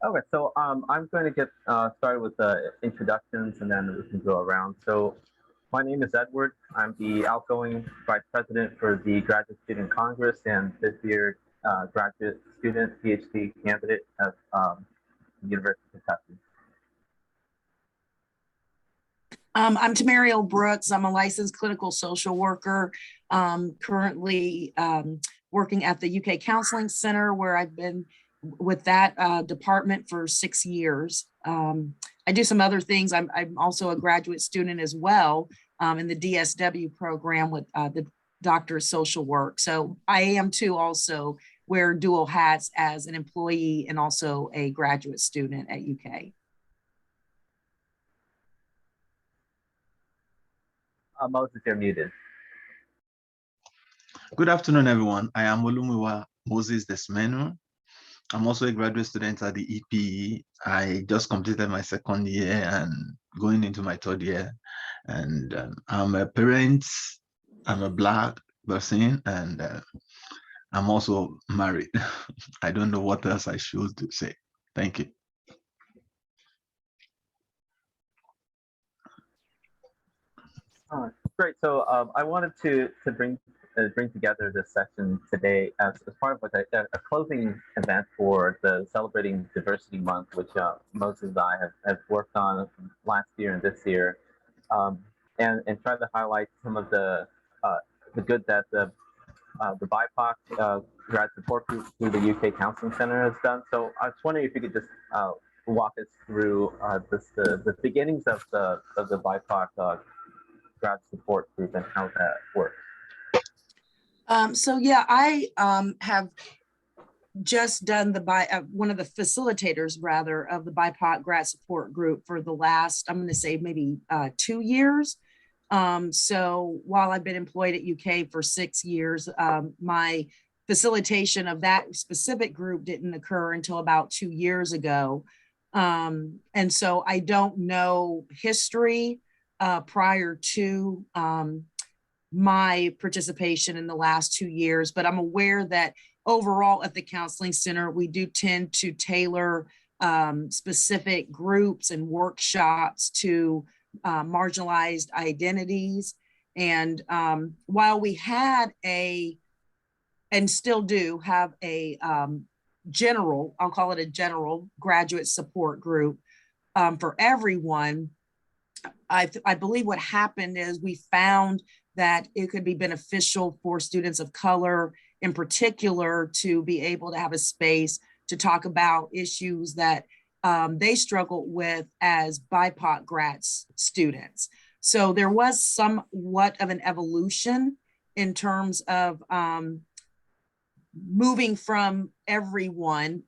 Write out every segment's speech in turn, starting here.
Okay, so I'm going to get started with the introductions and then we can go around. So my name is Edward. I'm the outgoing vice president for the Graduate Student Congress and this year graduate student PhD candidate at the University of Kentucky. I'm Tamariel Brooks. I'm a licensed clinical social worker, currently working at the UK Counseling Center, where I've been with that department for 6 years. I do some other things. I'm also a graduate student as well in the DSW program with the Doctor of Social Work. So I am too also wear dual hats as an employee and also a graduate student at UK. Moses, you're muted. Good afternoon, everyone. I am Olumuyiwa Moses Desmenu. I'm also a graduate student at the EPE. I just completed my second year and going into my third year. And I'm a parent, I'm a Black person, and I'm also married. I don't know what else I should say. Thank you. Great. So I wanted to bring together this session today as part of like a closing event for the Celebrating Diversity Month, which Moses and I have worked on last year and this year, and try to highlight some of the good that the BIPOC grad support group through the UK Counseling Center has done. So I was wondering if you could just walk us through the beginnings of the BIPOC grad support group and how that works. So yeah, I have just done one of the facilitators rather of the BIPOC grad support group for the last, I'm going to say maybe 2 years. So while I've been employed at UK for 6 years, my facilitation of that specific group didn't occur until about 2 years ago. And so I don't know history prior to my participation in the last 2 years, but I'm aware that overall at the Counseling Center, we do tend to tailor specific groups and workshops to marginalized identities. And while we had and still do have a general, I'll call it a general graduate support group for everyone, I believe what happened is we found that it could be beneficial for students of color in particular to be able to have a space to talk about issues that they struggled with as BIPOC grad students. So there was somewhat of an evolution in terms of moving from everyone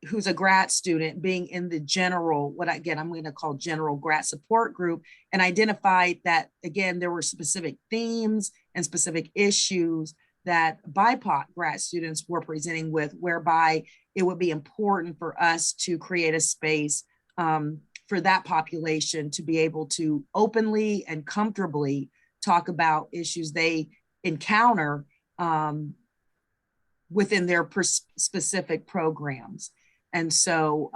who's a grad student being in the general, what again, I'm going to call general grad support group, and identified that, again, there were specific themes and specific issues that BIPOC grad students were presenting with, whereby it would be important for us to create a space for that population to be able to openly and comfortably talk about issues they encounter within their specific programs. And so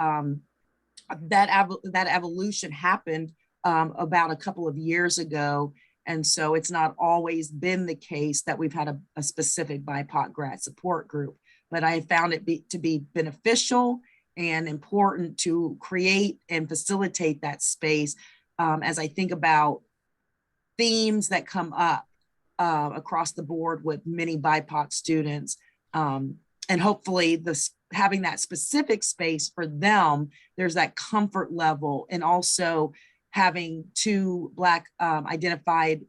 that evolution happened about a couple of years ago. And so it's not always been the case that we've had a specific BIPOC grad support group, but I found it to be beneficial and important to create and facilitate that space as I think about themes that come up across the board with many BIPOC students. And hopefully having that specific space for them, there's that comfort level, and also having 2 Black identified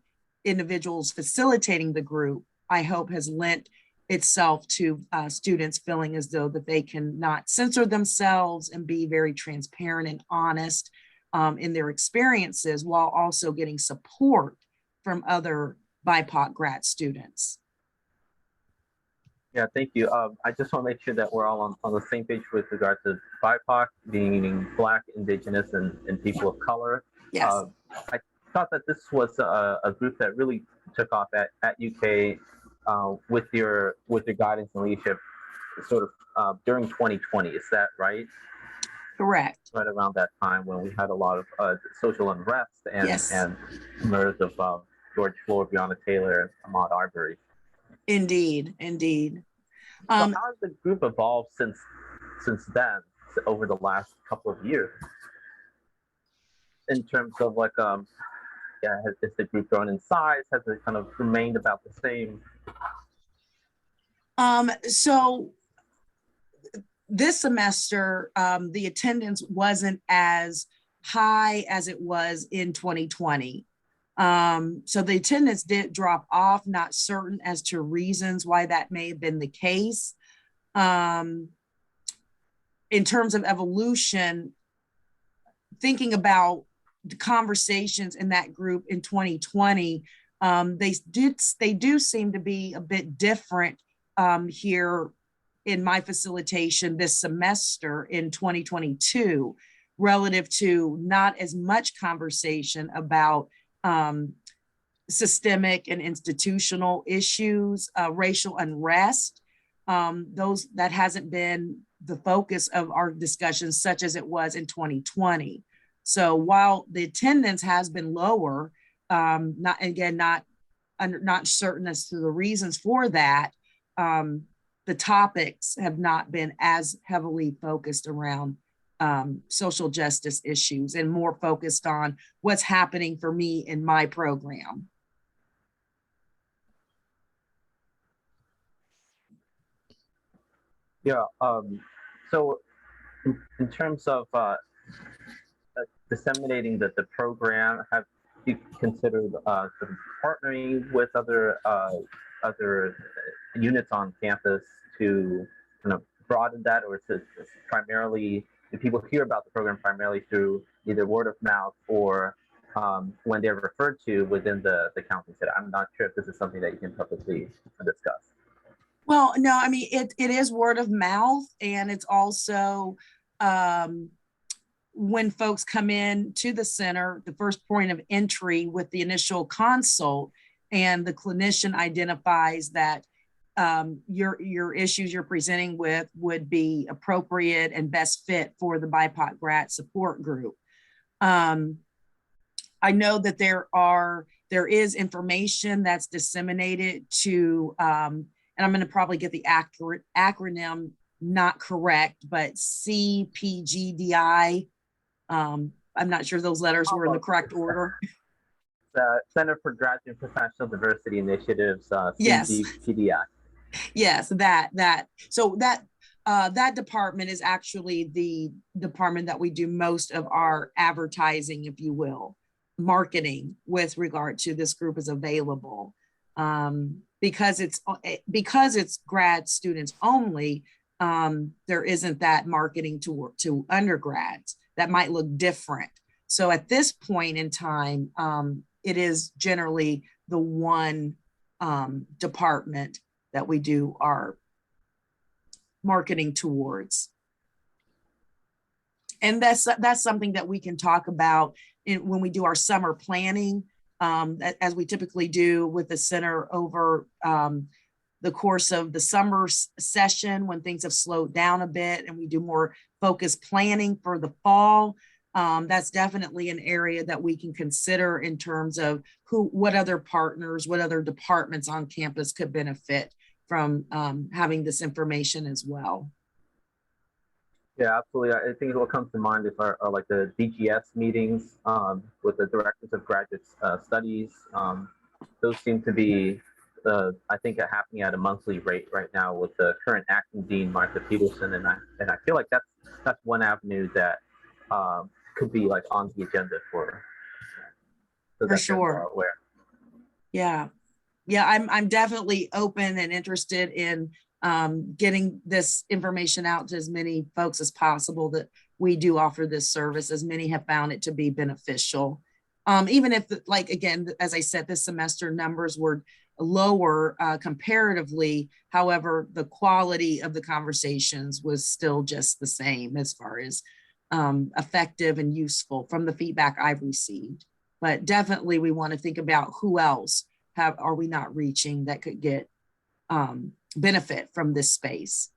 individuals facilitating the group, I hope has lent itself to students feeling as though that they can not censor themselves and be very transparent and honest in their experiences, while also getting support from other BIPOC grad students. Yeah, thank you. I just want to make sure that we're all on the same page with regard to BIPOC, meaning Black, Indigenous, and people of color. Yes. I thought that this was a group that really took off at UK with your guidance and leadership sort of during 2020. Is that right? Correct. right around that time when we had a lot of social unrest Yes, and murders of George Floyd, Breonna Taylor, and Ahmaud Arbery. indeed, indeed. So how has the group evolved since then, over the last couple of years, in terms of like yeah, has the group grown in size? Has it kind of remained about the same? So this semester, the attendance wasn't as high as it was in 2020. So the attendance did drop off, not certain as to reasons why that may have been the case. In terms of evolution, thinking about the conversations in that group in 2020, they do seem to be a bit different here in my facilitation this semester in 2022, relative to not as much conversation about systemic and institutional issues, racial unrest. That hasn't been the focus of our discussions, such as it was in 2020. So while the attendance has been lower, not certain as to the reasons for that, the topics have not been as heavily focused around social justice issues and more focused on what's happening for me in my program. Yeah. So in terms of disseminating the program, have you considered sort of partnering with other units on campus to kind of broaden that, or to primarily, do people hear about the program primarily through either word of mouth or when they're referred to within the counseling center? I'm not sure if this is something that you can publicly discuss. Well, no, I mean, it is word of mouth, and it's also when folks come in to the center, the first point of entry with the initial consult, and the clinician identifies that your issues you're presenting with would be appropriate and best fit for the BIPOC grad support group. I know that there is information that's disseminated to, and I'm going to probably get the acronym not correct, but CPGDI. I'm not sure those letters were in the correct order. The Center for Graduate and Professional Diversity Initiatives, Yes. CGPDI. Yes, that. So that department is actually the department that we do most of our advertising, if you will, marketing with regard to this group is available. Because it's grad students only, there isn't that marketing to undergrads that might look different. So at this point in time, it is generally the one department that we do our marketing towards. And that's something that we can talk about when we do our summer planning, as we typically do with the center over the course of the summer session when things have slowed down a bit and we do more focused planning for the fall. That's definitely an area that we can consider in terms of what other partners, what other departments on campus could benefit from having this information as well. Yeah, absolutely. I think what comes to mind is are like the DGS meetings with the directors of graduate studies. Those seem to be, I think, happening at a monthly rate right now with the current acting dean, Martha Peterson, and I feel like that's one avenue that could be like on the agenda for sure. Yeah, I'm definitely open and interested in getting this information out to as many folks as possible that we do offer this service, as many have found it to be beneficial. Even if, like, again, as I said, this semester numbers were lower comparatively. However, the quality of the conversations was still just the same as far as effective and useful from the feedback I've received. But definitely we want to think about who else are we not reaching that could get benefit from this space.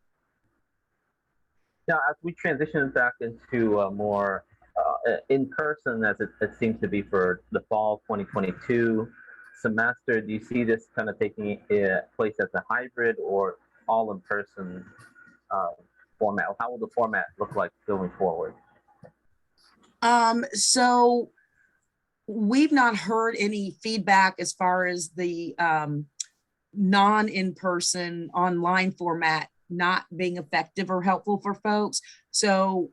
Now, as we transition back into a more in person, as it seems to be for the fall 2022 semester, do you see this kind of taking place as a hybrid or all in person uh, format? How will the format look like going forward? So we've not heard any feedback as far as the non-in-person online format not being effective or helpful for folks. So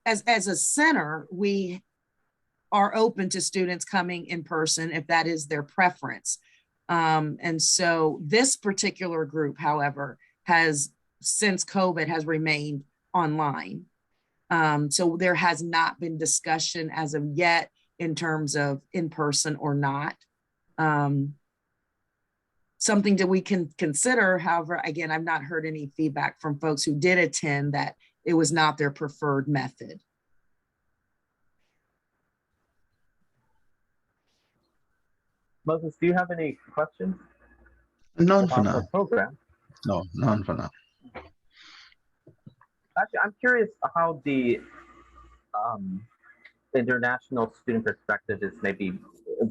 as a center, we are open to students coming in person if that is their preference. And so this particular group, however, has since COVID has remained online. So there has not been discussion as of yet in terms of in person or not. Something that we can consider. However, again, I've not heard any feedback from folks who did attend that it was not their preferred method. Moses, do you have any questions None for about the now. program? No, none for now. Actually, I'm curious how the international student perspective is maybe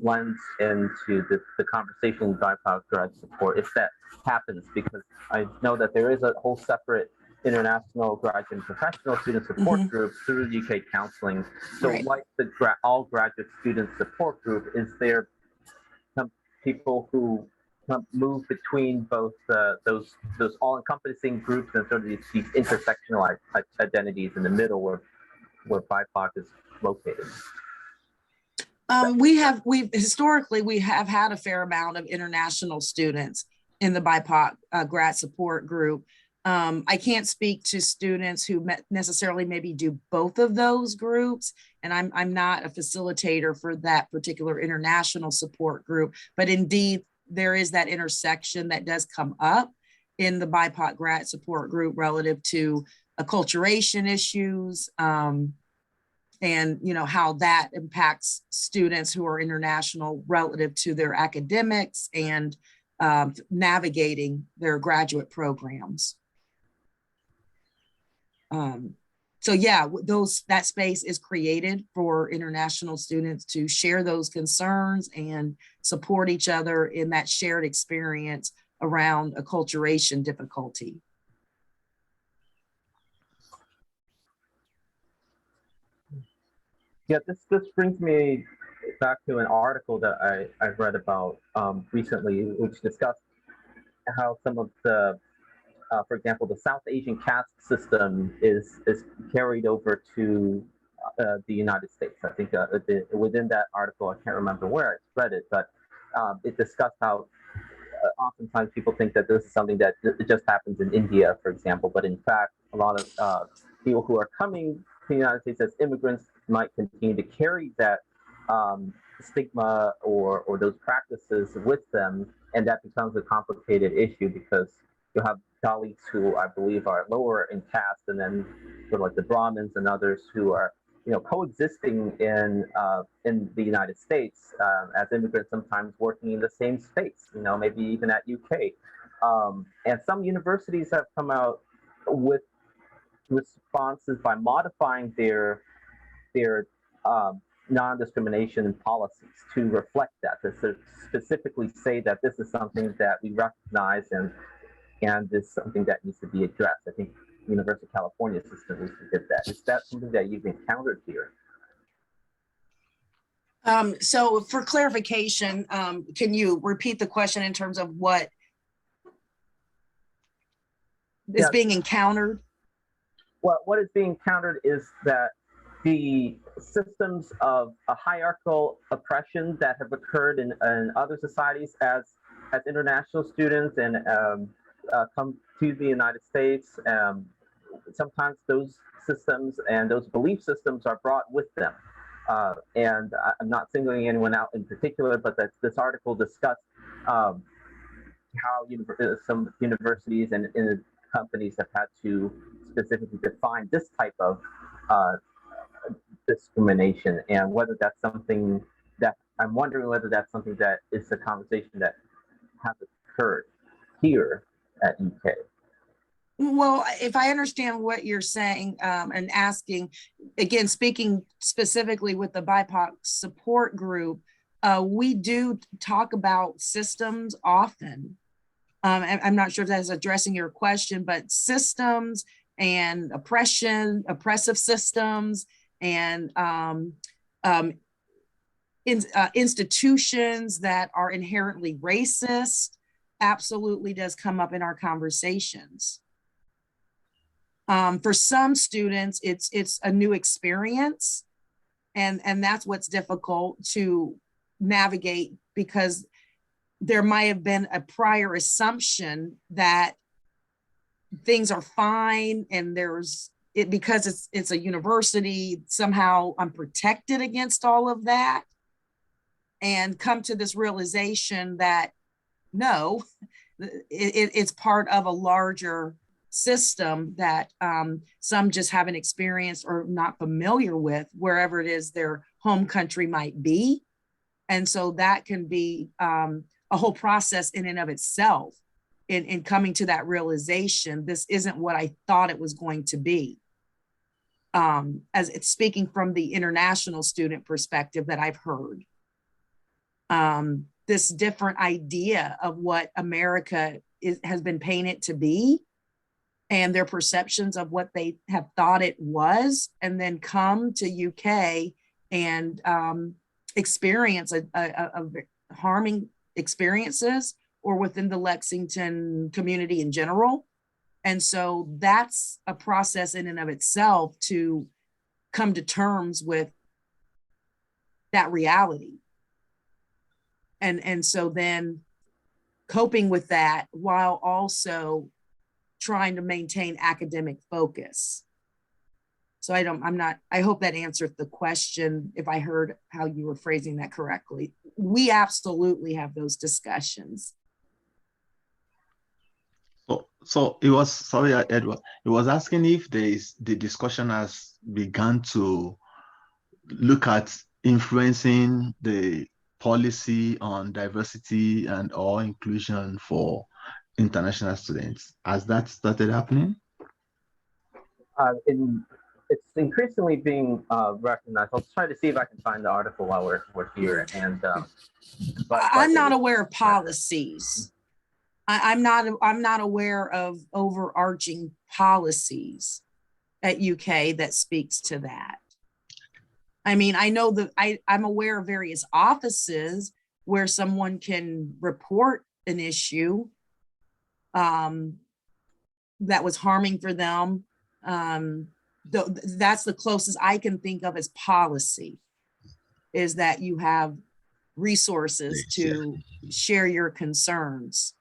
blends into the conversation about grad support, if that happens, because I know that there is a whole separate international graduate and professional student support group through UK counseling. So Right. like the all graduate student support group, is there some people who move between both those all-encompassing groups and sort of these intersectional identities in the middle where BIPOC is located? We've historically, we have had a fair amount of international students in the BIPOC grad support group. I can't speak to students who necessarily maybe do both of those groups, and I'm not a facilitator for that particular international support group, but indeed there is that intersection that does come up in the BIPOC grad support group relative to acculturation issues, and how that impacts students who are international relative to their academics and navigating their graduate programs. So yeah, that space is created for international students to share those concerns and support each other in that shared experience around acculturation difficulty. Yeah, this brings me back to an article that I've read about recently, which discussed how some of the, for example, the South Asian caste system is carried over to the United States. I think within that article, I can't remember where I read it, but it discussed how oftentimes people think that this is something that it just happens in India, for example, but in fact, a lot of people who are coming to the United States as immigrants might continue to carry that stigma or those practices with them, and that becomes a complicated issue because you have Dalits who I believe are lower in caste, and then sort of like the Brahmins and others who are coexisting in the United States as immigrants, sometimes working in the same states, maybe even at UK. And some universities have come out with responses by modifying their non-discrimination policies to reflect that, to specifically say that this is something that we recognize and is something that needs to be addressed. I think University of California system recently did that. Is that something that you've encountered here? So for clarification, can you repeat the question in terms of what is being encountered? Well, what is being encountered is that the systems of a hierarchical oppression that have occurred in other societies as international students and come to the United States, sometimes those systems and those belief systems are brought with them. And I'm not singling anyone out in particular, but this article discussed how some universities and companies have had to specifically define this type of discrimination, and whether that's something that I'm wondering whether that's something that is a conversation that has occurred here at UK. Well, if I understand what you're saying and asking, again, speaking specifically with the BIPOC support group, we do talk about systems often. I'm not sure if that's addressing your question, but systems and oppressive systems, and institutions that are inherently racist absolutely does come up in our conversations. For some students, it's a new experience, and that's what's difficult to navigate, because there might have been a prior assumption that things are fine, and because it's a university, somehow I'm protected against all of that, and come to this realization that no, it's part of a larger system that some just haven't experienced or not familiar with, wherever it is their home country might be. And so that can be a whole process in and of itself, in coming to that realization, this isn't what I thought it was going to be. As it's speaking from the international student perspective that I've heard, this different idea of what America has been painted to be, and their perceptions of what they have thought it was, and then come to UK and experience a harming experiences, or within the Lexington community in general. And so that's a process in and of itself to come to terms with that reality. And so then coping with that while also trying to maintain academic focus. So I hope that answered the question, if I heard how you were phrasing that correctly. We absolutely have those discussions. So it was, sorry, Edward, it was asking if the discussion has begun to look at influencing the policy on diversity and or inclusion for international students. Has that started happening? It's increasingly being recognized. I'll try to see if I can find the article while we're here. And but I'm not aware of policies. I'm not aware of overarching policies at UK that speaks to that. I mean, I know that I'm aware of various offices where someone can report an issue that was harming for them. That's the closest I can think of as policy, is that you have resources to share your concerns.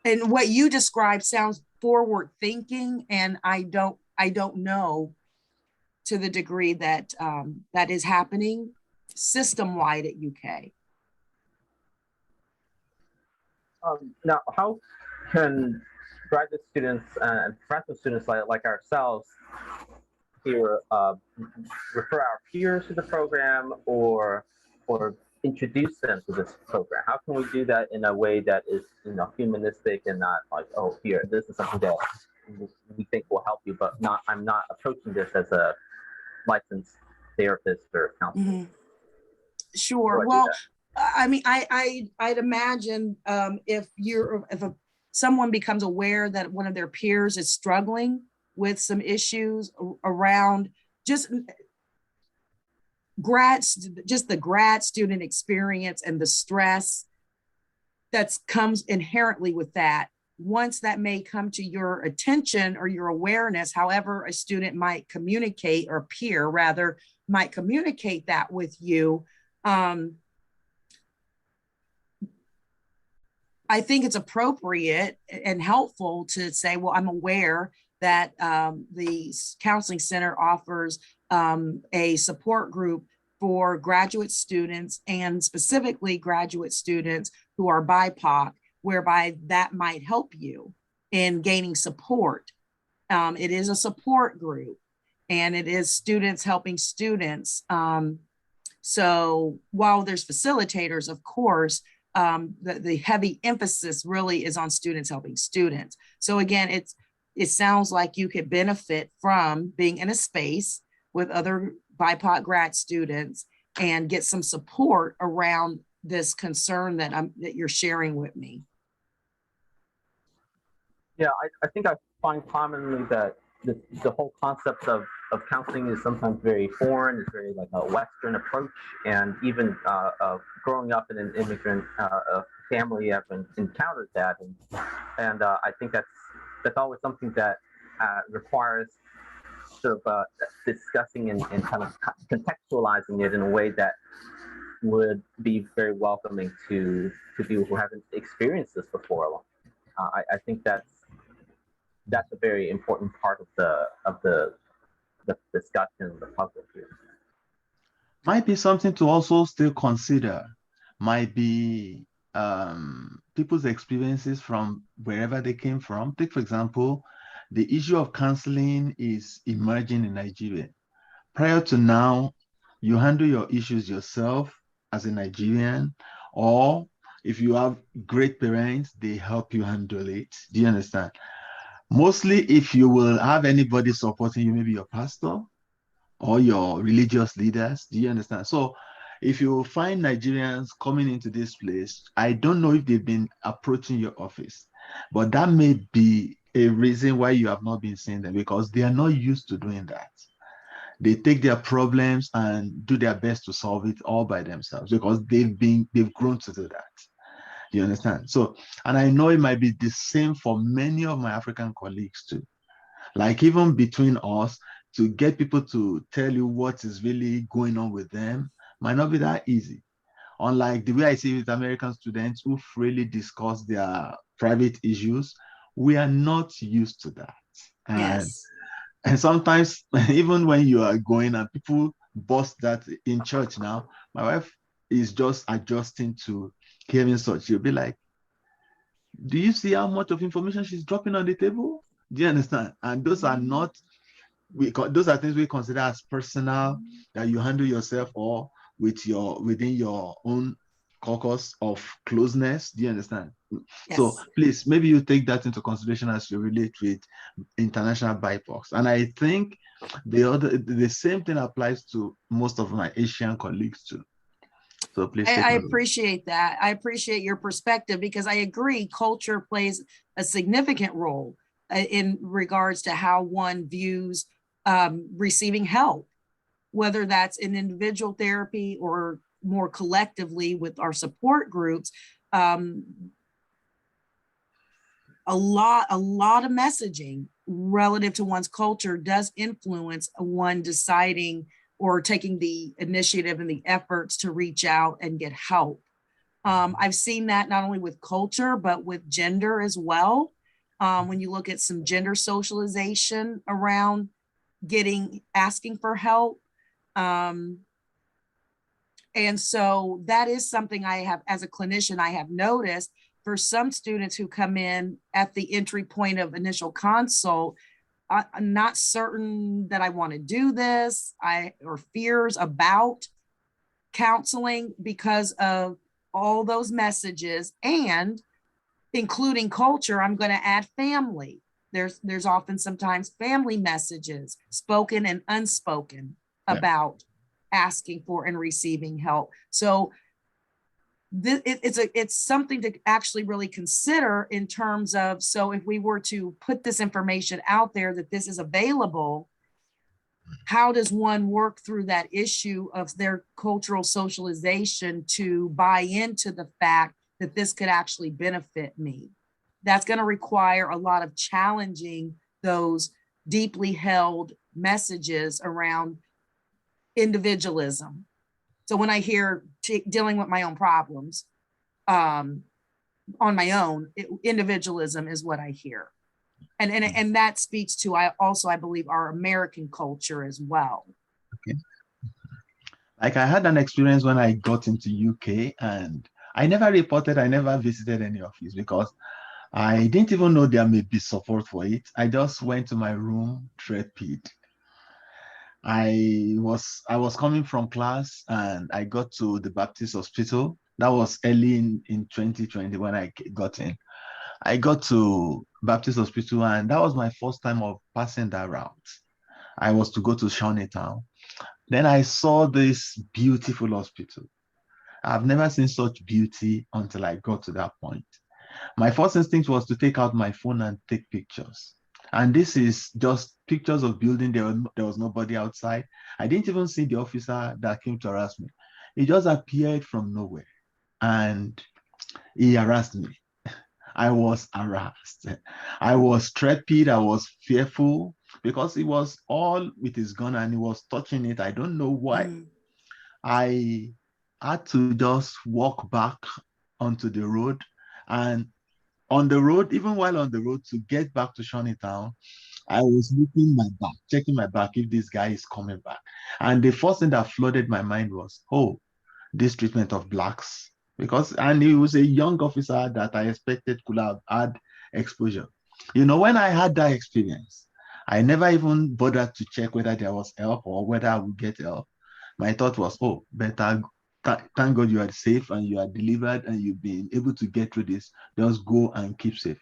And what you described sounds forward thinking, and I don't know to the degree that that is happening system-wide at UK. Now, how can graduate students and professional students like ourselves here refer our peers to the program, or introduce them to this program? How can we do that in a way that is, humanistic and not like, oh, here, this is something that we think will help you, but I'm not approaching this as a licensed therapist or counselor. Mm-hmm. Sure. Well, I mean, I'd imagine if someone becomes aware that one of their peers is struggling with some issues around just the grad student experience and the stress that comes inherently with that. Once that may come to your attention or your awareness, however a student might communicate, or peer rather might communicate that with you, I think it's appropriate and helpful to say, well, I'm aware that the counseling center offers a support group for graduate students, and specifically graduate students who are BIPOC, whereby that might help you in gaining support. It is a support group, and it is students helping students. So while there's facilitators, of course, the heavy emphasis really is on students helping students. So again, it sounds like you could benefit from being in a space with other BIPOC grad students and get some support around this concern that you're sharing with me. Yeah, I think I find commonly that the whole concept of counseling is sometimes very foreign. It's very like a Western approach, and even growing up in an immigrant family, I've encountered that, and I think that's always something that requires sort of discussing and kind of contextualizing it in a way that would be very welcoming to people who haven't experienced this before. I think that's a very important part of the discussion, the puzzle here. Might be something to also still consider. Might be people's experiences from wherever they came from. Take, for example, the issue of counseling is emerging in Nigeria. Prior to now, you handle your issues yourself as a Nigerian, or if you have great parents, they help you handle it. Do you understand? Mostly, if you will have anybody supporting you, maybe your pastor or your religious leaders. Do you understand? So if you find Nigerians coming into this place, I don't know if they've been approaching your office, but that may be a reason why you have not been seeing them, because they are not used to doing that. They take their problems and do their best to solve it all by themselves because they've grown to do that. You understand? So, and I know it might be the same for many of my African colleagues too. Like even between us, to get people to tell you what is really going on with them might not be that easy. Unlike the way I see with American students who freely discuss their private issues, we are not used to that. Yes. And sometimes even when you are going and people bust that in church now, my wife is just adjusting to hearing such. She'll be like, do you see how much of information she's dropping on the table? Do you understand? And those are not, those are things we consider as personal, that you handle yourself or within your own caucus of closeness. Do you understand? Yes. So please, maybe you take that into consideration as you relate with international BIPOCs. And I think the same thing applies to most of my Asian colleagues too. So please I appreciate that. I appreciate your perspective, because I agree culture plays a significant role in regards to how one views receiving help, whether that's in individual therapy or more collectively with our support groups. A lot of messaging relative to one's culture does influence one deciding or taking the initiative and the efforts to reach out and get help. I've seen that not only with culture, but with gender as well. When you look at some gender socialization around asking for help. And so that is something I have, as a clinician, I have noticed for some students who come in at the entry point of initial consult, I'm not certain that I want to do this, or fears about counseling because of all those messages, and including culture. I'm going to add family. There's often sometimes family messages, spoken and unspoken, about asking for and receiving help. So it's something to actually really consider in terms of, so if we were to put this information out there that this is available, how does one work through that issue of their cultural socialization to buy into the fact that this could actually benefit me? That's going to require a lot of challenging those deeply held messages around individualism. So when I hear dealing with my own problems on my own, individualism is what I hear. And that speaks to, I believe, our American culture as well. Okay. Like I had an experience when I got into UK, and I never visited any office because I didn't even know there may be support for it. I just went to my room, trepid. I was coming from class and I got to the Baptist hospital. That was early in 2020 when I got in. I got to Baptist Hospital, and that was my first time of passing that route. I was to go to Shawnee Town. Then I saw this beautiful hospital. I've never seen such beauty until I got to that point. My first instinct was to take out my phone and take pictures. And this is just pictures of building. There was nobody outside. I didn't even see the officer that came to harass me. He just appeared from nowhere and he harassed me. I was harassed. I was trepid. I was fearful because he was all with his gun and he was touching it. I don't know why. I had to just walk back onto the road. And on the road, even while on the road to get back to Shawnee Town, I was looking my back, checking my back if this guy is coming back. And the first thing that flooded my mind was, oh, this treatment of blacks. And he was a young officer that I expected could have had exposure. You know, when I had that experience, I never even bothered to check whether there was help or whether I would get help. My thought was, oh, better thank God you are safe and you are delivered and you've been able to get through this. Just go and keep safe.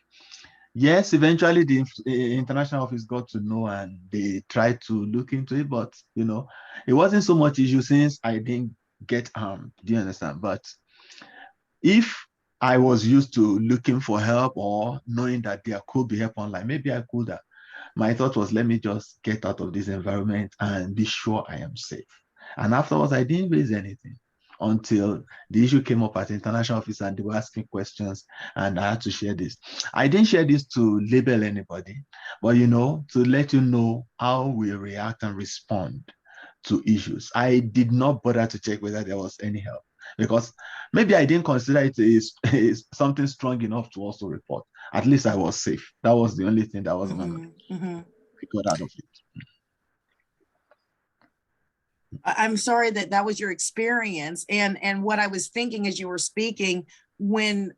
Yes, eventually the international office got to know and they tried to look into it, but you know, it wasn't so much issue since I didn't get harmed. Do you understand? But if I was used to looking for help or knowing that there could be help online, maybe I could have. My thought was, let me just get out of this environment and be sure I am safe. And afterwards, I didn't raise anything until the issue came up at the international office and they were asking questions and I had to share this. I didn't share this to label anybody, but you know, to let you know how we react and respond to issues. I did not bother to check whether there was any help because maybe I didn't consider it is something strong enough to also report. At least I was safe. That was the only thing that was on my mind. I got out of it. I'm sorry that that was your experience. And what I was thinking as you were speaking, when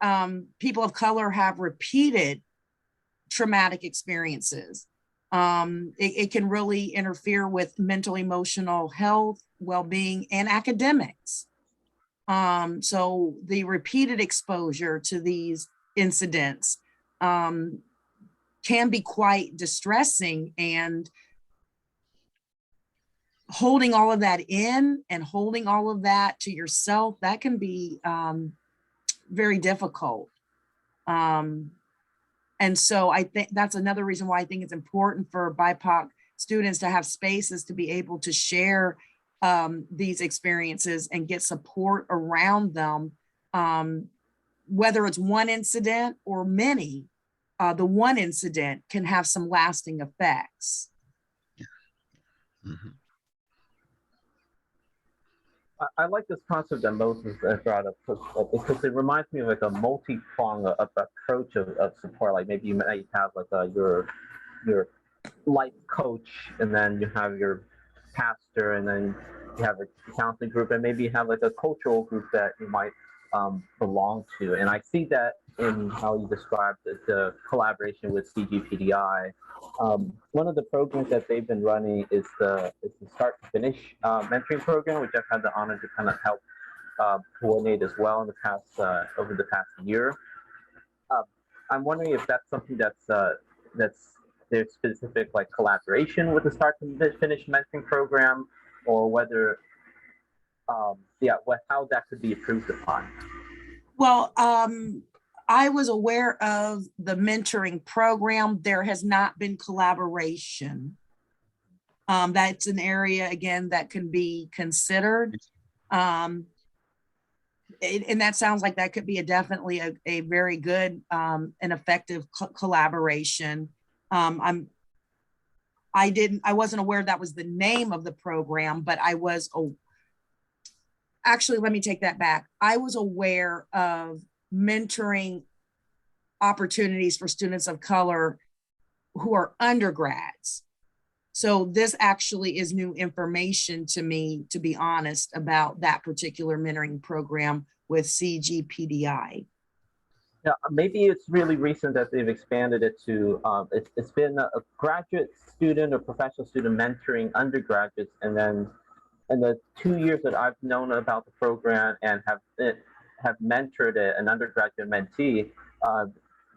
people of color have repeated traumatic experiences, it can really interfere with mental, emotional health, well-being, and academics. So the repeated exposure to these incidents can be quite distressing, and holding all of that in and holding all of that to yourself, that can be very difficult. And so I think that's another reason why I think it's important for BIPOC students to have spaces to be able to share these experiences and get support around them, whether it's one incident or many. The one incident can have some lasting effects. Mm-hmm. I like this concept that Moses brought up because it reminds me of like a multi-pronged approach of support. Like maybe you might have like your life coach, and then you have your pastor, and then you have a counseling group, and maybe you have like a cultural group that you might belong to. And I see that in how you described the collaboration with CGPDI. One of the programs that they've been running is the Start to Finish mentoring program, which I've had the honor to kind of help coordinate as well in the past over the past year. Uh, I'm wondering if that's something that's their specific like collaboration with the Start to Finish mentoring program, or whether how that could be improved upon. Well, I was aware of the mentoring program. There has not been collaboration. That's an area, again, that can be considered. And that sounds like that could be definitely a very good and effective collaboration. I wasn't aware that was the name of the program, but actually, let me take that back. I was aware of mentoring opportunities for students of color who are undergrads. So this actually is new information to me, to be honest, about that particular mentoring program with CGPDI. Yeah, maybe it's really recent that they've expanded it to, it's been a graduate student or professional student mentoring undergraduates, and then in the 2 years that I've known about the program and have have mentored an undergraduate mentee,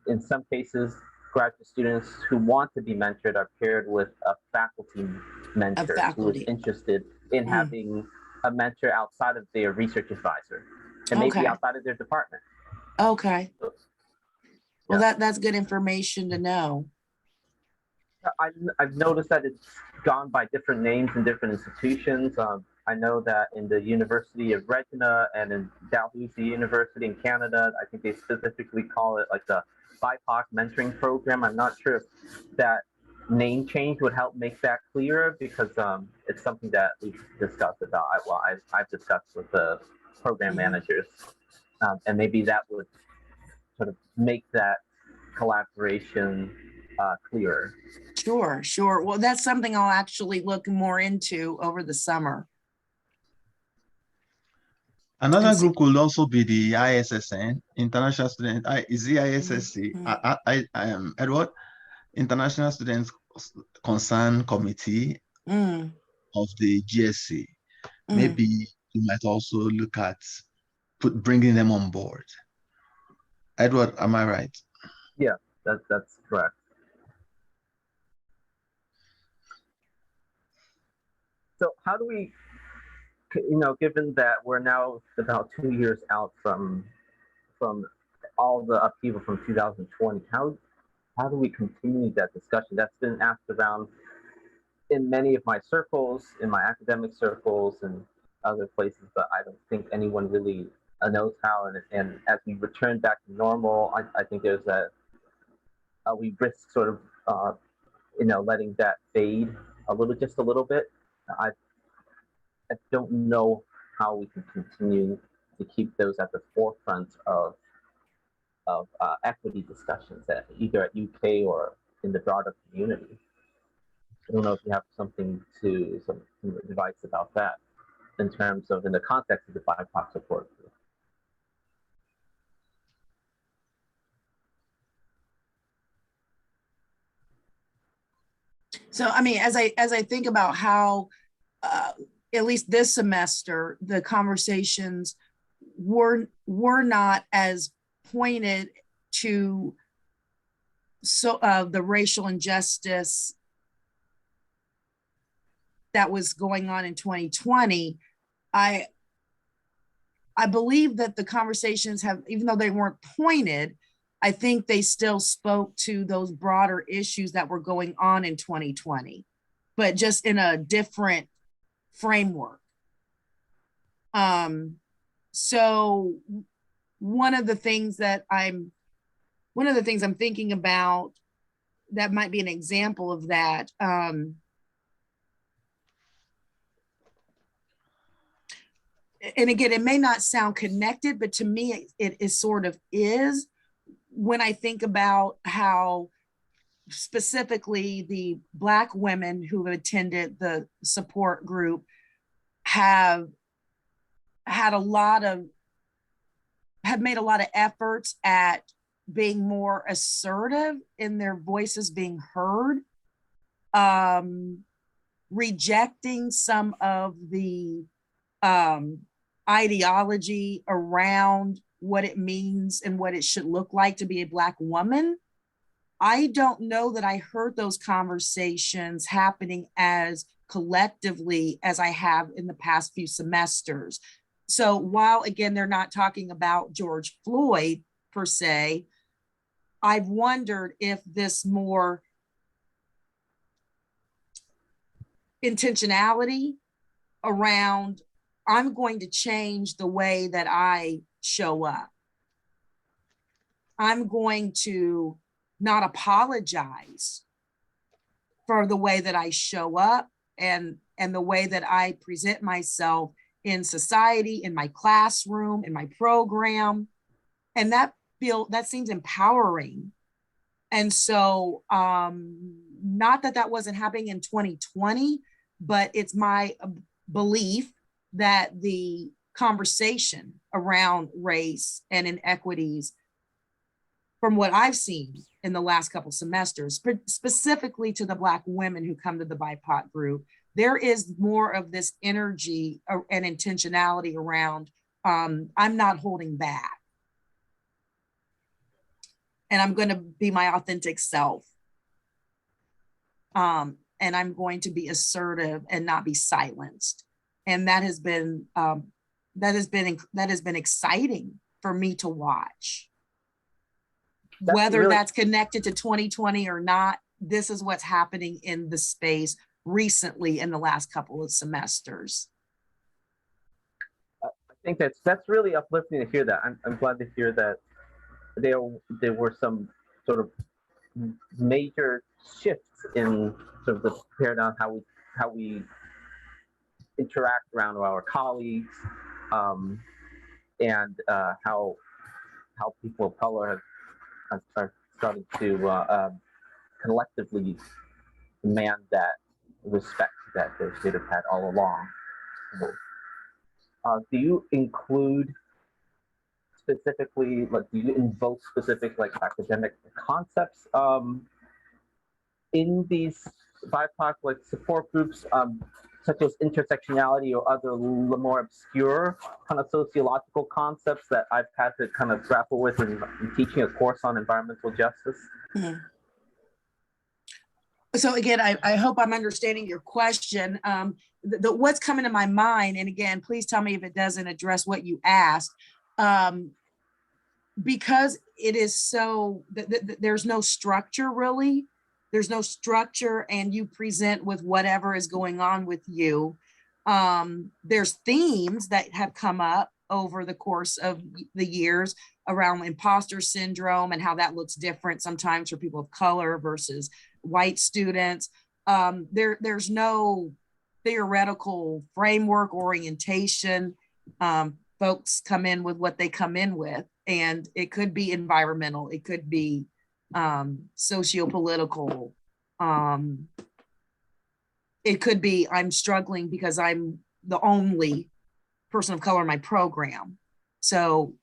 in some cases, graduate students who want to be mentored are paired with a faculty A mentor who is faculty. interested in having a mentor outside of their research advisor and maybe Okay. outside of their department. Okay. So, Well, yeah. that's good information to know. I've noticed that it's gone by different names in different institutions. I know that in the University of Regina and in Dalhousie University in Canada, I think they specifically call it like the BIPOC mentoring program. I'm not sure if that name change would help make that clearer because it's something that we've discussed about. I've discussed with the program managers, and maybe that would sort of make that collaboration clearer. Sure, sure. Well, that's something I'll actually look more into over the summer. Another group could also be the ISSN, International Student. Is the ISSC? Edward, International Students Concern Committee of the GSC. Maybe you might also look at bringing them on board. Edward, am I right? Yeah, that's correct. So how do we, given that we're now about 2 years out from all the upheaval from 2020, how do we continue that discussion? That's been asked around in many of my circles, in my academic circles and other places, but I don't think anyone really knows how. And as we return back to normal, I think there's we risk sort of, letting that fade just a little bit. I don't know how we can continue to keep those at the forefront of equity discussions either at UK or in the broader community. I don't know if you have some advice about that in terms of in the context of the BIPOC support group. So, I mean, as I think about how, at least this semester, the conversations were not as pointed to the racial injustice that was going on in 2020. I believe that the conversations have, even though they weren't pointed, I think they still spoke to those broader issues that were going on in 2020, but just in a different framework. So one of the things I'm thinking about that might be an example of that. And again, it may not sound connected, but to me, it is sort of is when I think about how specifically the Black women who have attended the support group have made a lot of efforts at being more assertive in their voices being heard, rejecting some of the ideology around what it means and what it should look like to be a Black woman. I don't know that I heard those conversations happening as collectively as I have in the past few semesters. So while, again, they're not talking about George Floyd per se, I've wondered if this more intentionality around, I'm going to change the way that I show up. I'm going to not apologize for the way that I show up and the way that I present myself in society, in my classroom, in my program. And that seems empowering. And so not that wasn't happening in 2020, but it's my belief that the conversation around race and inequities, from what I've seen in the last couple semesters, specifically to the Black women who come to the BIPOC group, there is more of this energy and intentionality around I'm not holding back. And I'm going to be my authentic self. And I'm going to be assertive and not be silenced. And that has been exciting for me to watch. Whether that's connected to 2020 or not, this is what's happening in the space recently in the last couple of semesters. I think that's really uplifting to hear that. I'm glad to hear that there were some sort of major shifts in sort of the paradigm how we interact around our colleagues, and how people of color have started to collectively demand that respect that they should have had all along. Do you include specifically, like, do you invoke specific like academic concepts in these BIPOC like support groups, such as intersectionality or other more obscure kind of sociological concepts that I've had to kind of grapple with in teaching a course on environmental justice? Mm-hmm. So again, I hope I'm understanding your question. What's coming to my mind, and again, please tell me if it doesn't address what you asked, because it is so, there's no structure really. There's no structure, and you present with whatever is going on with you. There's themes that have come up over the course of the years around imposter syndrome and how that looks different sometimes for people of color versus white students. There's no theoretical framework orientation. Folks come in with what they come in with, and it could be environmental, it could be socio-political. It could be I'm struggling because I'm the only person of color in my program. So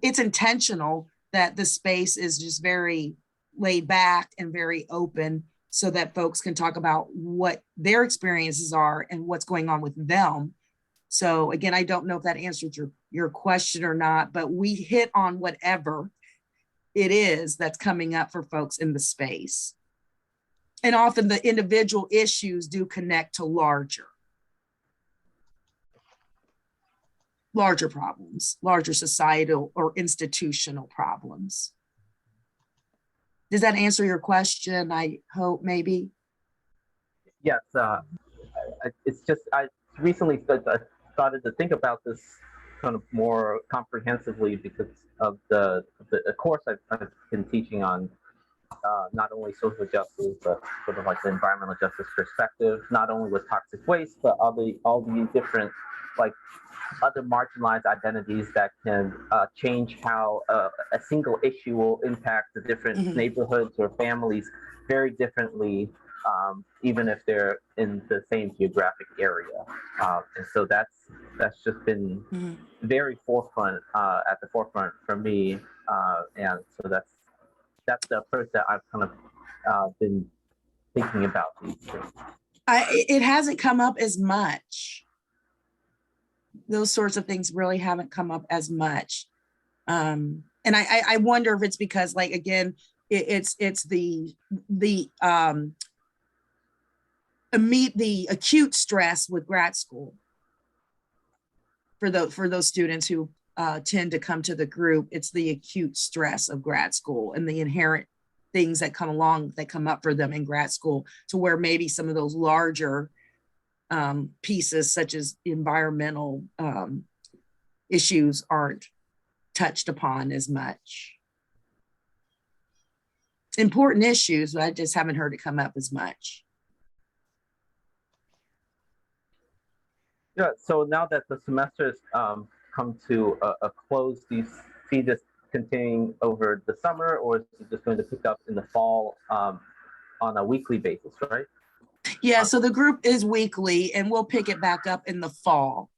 it's intentional that the space is just very laid back and very open so that folks can talk about what their experiences are and what's going on with them. So again, I don't know if that answered your question or not, but we hit on whatever it is that's coming up for folks in the space. And often the individual issues do connect to larger problems, larger societal or institutional problems. Does that answer your question? I hope, maybe. Yes, it's just I recently started to think about this kind of more comprehensively because of the course I've been teaching on not only social justice, but sort of like the environmental justice perspective, not only with toxic waste, but all the different like other marginalized identities that can change how a single issue will impact the different neighborhoods or families very differently, even if they're in the same geographic area. And so that's just been very forefront at the forefront for me, and so that's the approach that I've kind of been thinking about these things. It hasn't come up as much. Those sorts of things really haven't come up as much. And I wonder if it's because, like, again, it's the acute stress with grad school for those students who tend to come to the group. It's the acute stress of grad school and the inherent things that come up for them in grad school, to where maybe some of those larger pieces such as environmental issues aren't touched upon as much. Important issues, but I just haven't heard it come up as much. Yeah, so now that the semester has come to a close, do you see this continuing over the summer, or is it just going to pick up in the fall on a weekly basis, right? Yeah, so the group is weekly, and we'll pick it back up in the fall.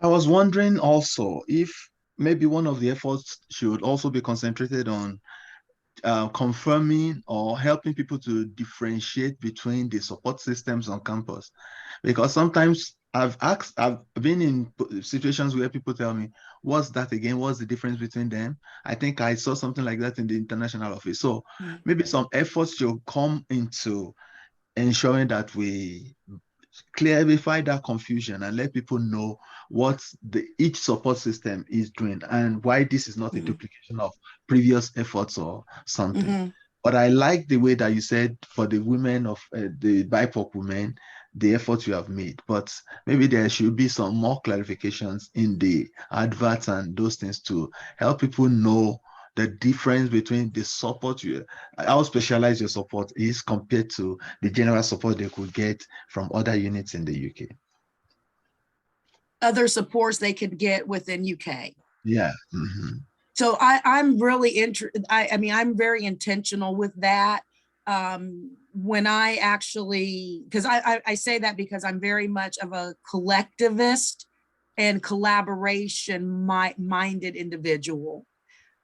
I was wondering also if maybe one of the efforts should also be concentrated on confirming or helping people to differentiate between the support systems on campus, because sometimes I've been in situations where people tell me, what's that again? What's the difference between them? I think I saw something like that in the international office. So maybe some efforts should come into ensuring that we clarify that confusion and let people know what each support system is doing and why this is not a duplication of previous efforts or something. But I like the way that you said for the women of the BIPOC women, the efforts you have made. But maybe there should be some more clarifications in the adverts and those things to help people know the difference between the support how specialized your support is compared to the general support they could get from other units in the UK. Other supports they could get within UK. Yeah. So I'm really interested. I mean, I'm very intentional with that. When I actually, because I say that because I'm very much of a collectivist and collaboration minded individual.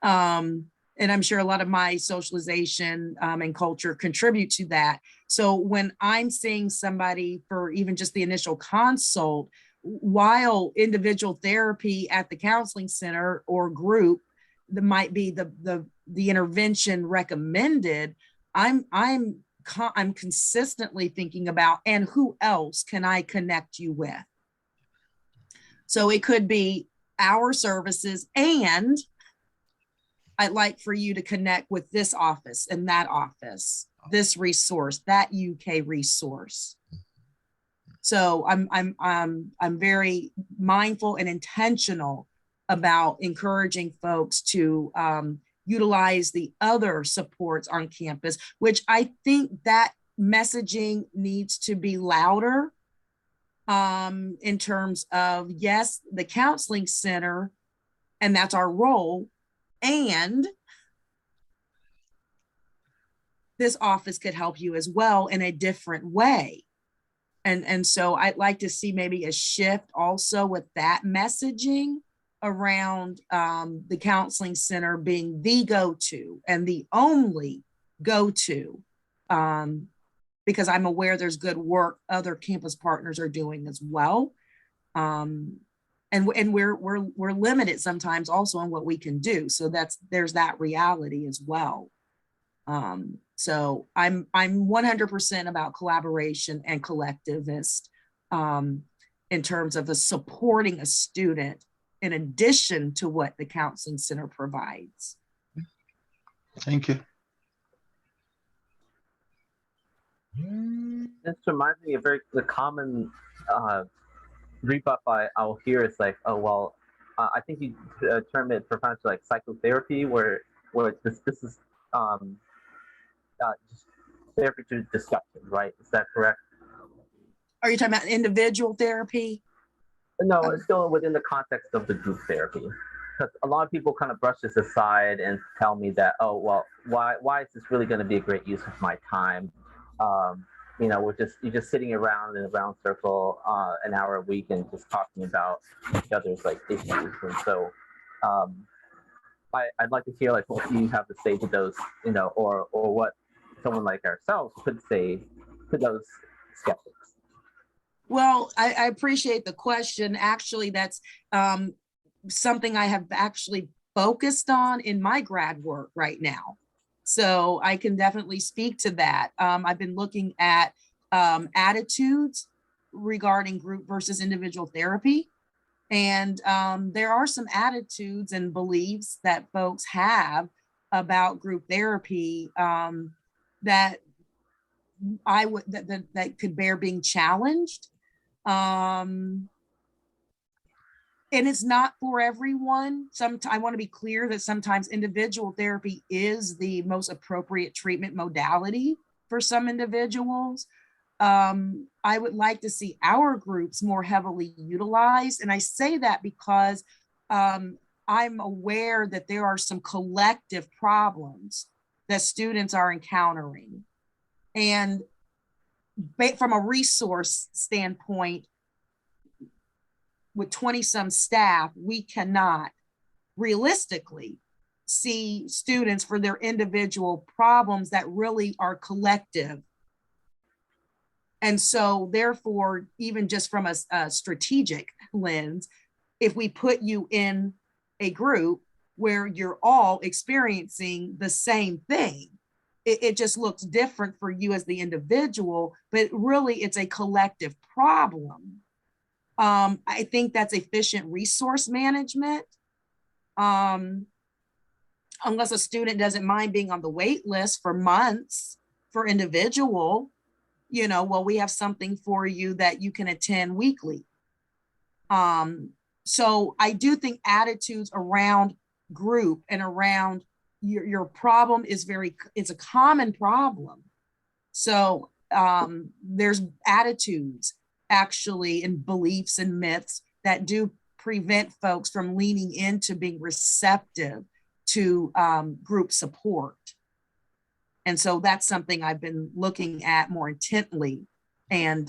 And I'm sure a lot of my socialization and culture contribute to that. So when I'm seeing somebody for even just the initial consult, while individual therapy at the counseling center or group that might be the intervention recommended, I'm consistently thinking about, and who else can I connect you with? So it could be our services, and I'd like for you to connect with this office and that office, this resource, that UK resource. So I'm very mindful and intentional about encouraging folks to utilize the other supports on campus, which I think that messaging needs to be louder in terms of, yes, the counseling center, and that's our role. And this office could help you as well in a different way. And so I'd like to see maybe a shift also with that messaging around the counseling center being the go-to and the only go-to, because I'm aware there's good work other campus partners are doing as well. And we're limited sometimes also on what we can do. So there's that reality as well. So I'm 100% about collaboration and collectivist in terms of supporting a student in addition to what the counseling center provides. Thank you. This reminds me of the common rebuff I'll hear is like, oh, well, I think you term it perhaps like psychotherapy, where this is just therapy through discussion, right? Is that correct? Are you talking about individual therapy? No, it's still within the context of the group therapy. Because a lot of people kind of brush this aside and tell me that, oh, well, why is this really going to be a great use of my time? You're just sitting around in a round circle an hour a week and just talking about each other's like issues. And so I'd like to hear like what you have to say to those, or what someone like ourselves could say to those skeptics. Well, I appreciate the question. Actually, that's something I have actually focused on in my grad work right now. So I can definitely speak to that. I've been looking at attitudes regarding group versus individual therapy. And there are some attitudes and beliefs that folks have about group therapy that that could bear being challenged. And it's not for everyone. I want to be clear that sometimes individual therapy is the most appropriate treatment modality for some individuals. I would like to see our groups more heavily utilized. And I say that because I'm aware that there are some collective problems that students are encountering. And from a resource standpoint, with 20-some staff, we cannot realistically see students for their individual problems that really are collective. And so therefore, even just from a strategic lens, if we put you in a group where you're all experiencing the same thing, it just looks different for you as the individual, but really it's a collective problem. I think that's efficient resource management. Unless a student doesn't mind being on the wait list for months for individual, well, we have something for you that you can attend weekly. So I do think attitudes around group and around your problem it's a common problem. So there's attitudes actually and beliefs and myths that do prevent folks from leaning into being receptive to group support. And so that's something I've been looking at more intently. And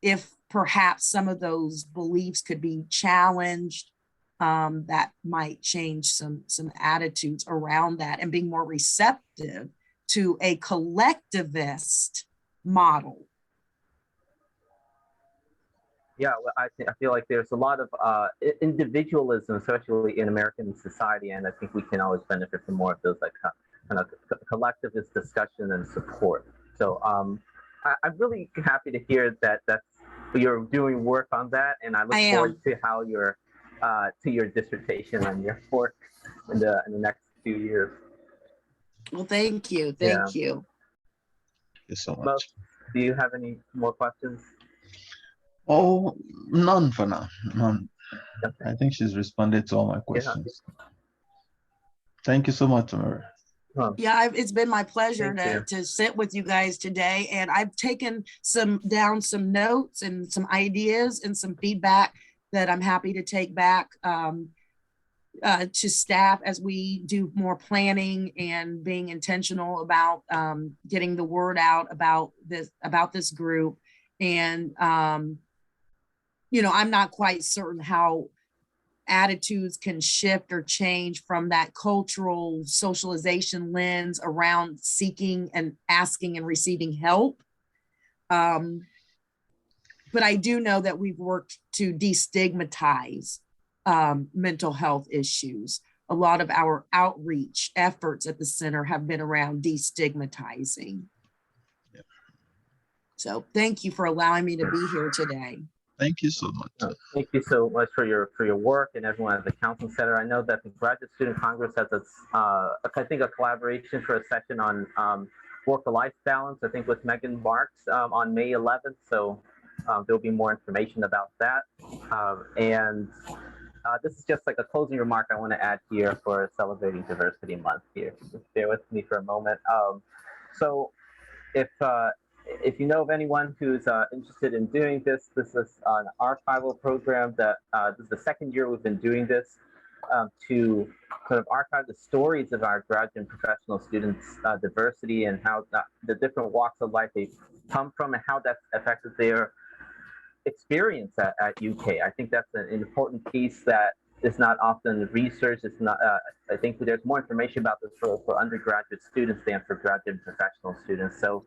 if perhaps some of those beliefs could be challenged, that might change some attitudes around that and being more receptive to a collectivist model. Yeah, well, I feel like there's a lot of individualism, especially in American society, and I think we can always benefit from more of those like kind of collectivist discussion and support. So I'm really happy to hear that you're doing work on that, and I look forward to how to your dissertation and your work in the next few years. Well, thank you. Thank you. Thank you so much. Well, do you have any more questions? Oh, none for now. None. Okay. I think she's responded to all my questions. Yeah. Thank you so much, Tamara. Yeah, it's been my pleasure to sit with you guys today. And I've taken down some notes and some ideas and some feedback that I'm happy to take back to staff as we do more planning and being intentional about getting the word out about this group. And I'm not quite certain how attitudes can shift or change from that cultural socialization lens around seeking and asking and receiving help. But I do know that we've worked to destigmatize mental health issues. A lot of our outreach efforts at the center have been around destigmatizing. Yeah. So thank you for allowing me to be here today. Thank you so much. Thank you so much for your work and everyone at the Counseling Center. I know that the Graduate Student Congress has I think a collaboration for a session on work-to-life balance, I think with Megan Marks on May 11th. So there'll be more information about that. And this is just like a closing remark I want to add here for celebrating Diversity Month here. Just bear with me for a moment. So if you know of anyone who's interested in doing this, this is an archival program that this is the second year we've been doing this to kind of archive the stories of our graduate and professional students' diversity and how the different walks of life they come from and how that's affected their experience at UK. I think that's an important piece that is not often researched. It's not. I think there's more information about this for undergraduate students than for graduate and professional students. So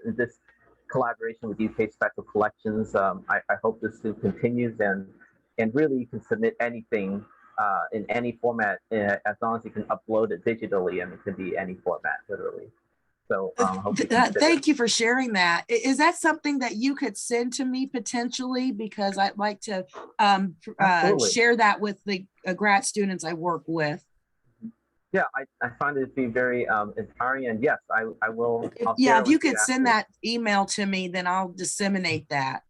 this collaboration with UK Special Collections, I hope this continues, and really you can submit anything in any format as long as you can upload it digitally, and it can be any format, literally. So thank you for sharing that. Is that something that you could send to me potentially? Because I'd like to share that with the grad students I work with. Yeah, I find it to be very inspiring, and yes, I will. Yeah, if you could send that email to me, then I'll disseminate that.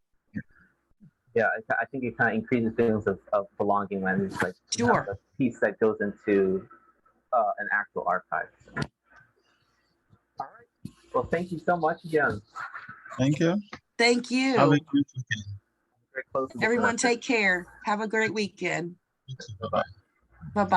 Yeah, I think it kind of increases feelings of belonging when it's like sure a piece that goes into an actual archive. So. All right. Well, thank you so much again. Thank you. Thank you. Have a great weekend. Everyone take care. Have a great weekend. Bye-bye.